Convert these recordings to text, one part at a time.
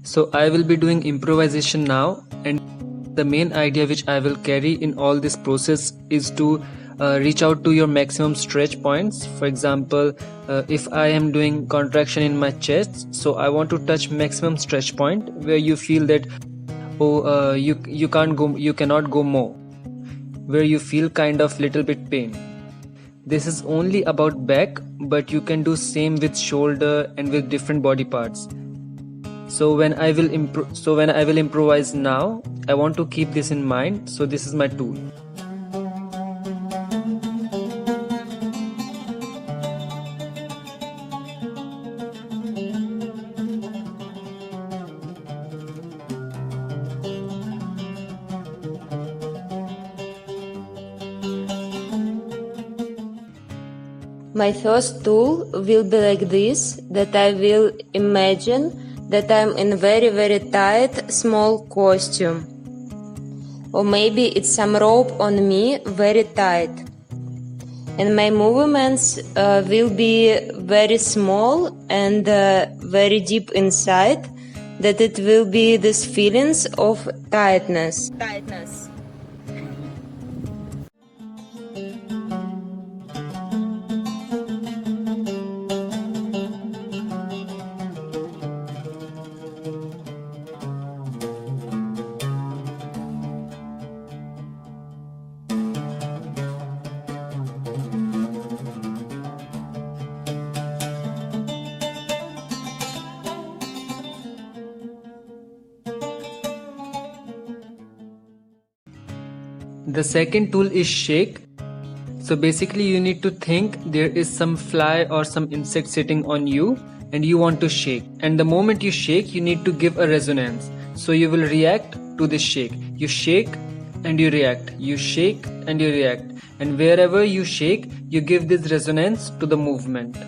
So I will be doing improvisation now, and the main idea which I will carry in all this process is to reach out to your maximum stretch points. For example, if I am doing contraction in my chest, so I want to touch maximum stretch point where you feel that you cannot go more, where you feel kind of little bit pain. This is only about back, but you can do same with shoulder and with different body parts. So when I will improvise now, I want to keep this in mind. So this is my tool. My first tool will be like this, that I will imagine that I'm in very tight small costume, or maybe it's some rope on me very tight, and my movements will be very small and very deep inside, that it will be this feelings of tightness. The second tool is shake. So basically you need to think there is some fly or some insect sitting on you and you want to shake. And the moment you shake, you need to give a resonance. So you will react to this shake. You shake and you react. You shake and you react. And wherever you shake, you give this resonance to the movement.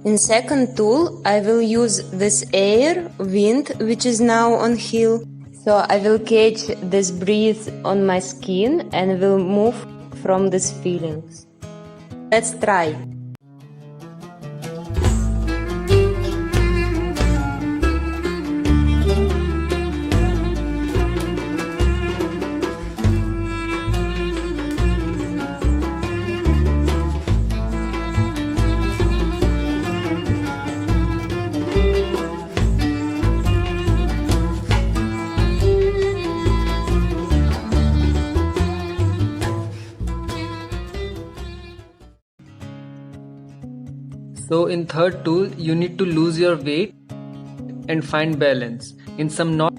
In second tool, I will use this air, wind, which is now on heel. So I will catch this breeze on my skin and will move from these feelings. Let's try. So in third tool, you need to lose your weight and find balance in some not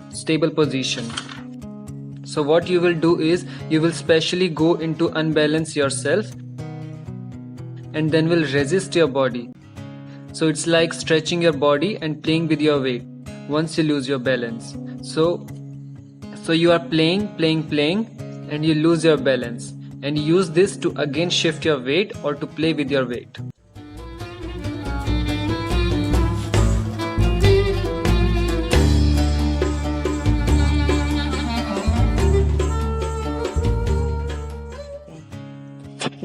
stable position. So what you will do is, you will specially go into unbalance yourself and then will resist your body. So it's like stretching your body and playing with your weight once you lose your balance. So you are playing and you lose your balance, and use this to again shift your weight or to play with your weight.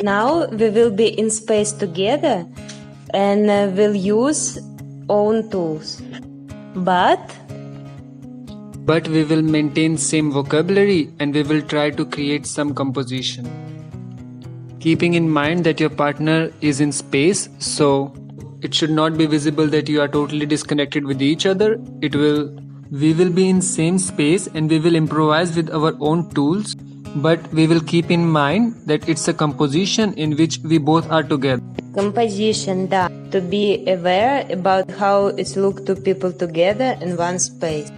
Now we will be in space together and we'll use own tools. But we will maintain same vocabulary and we will try to create some composition. Keeping in mind that your partner is in space, so it should not be visible that you are totally disconnected with each other. We will be in same space and we will improvise with our own tools, but we will keep in mind that it's a composition in which we both are together. Composition, да. To be aware about how it looks to people together in one space.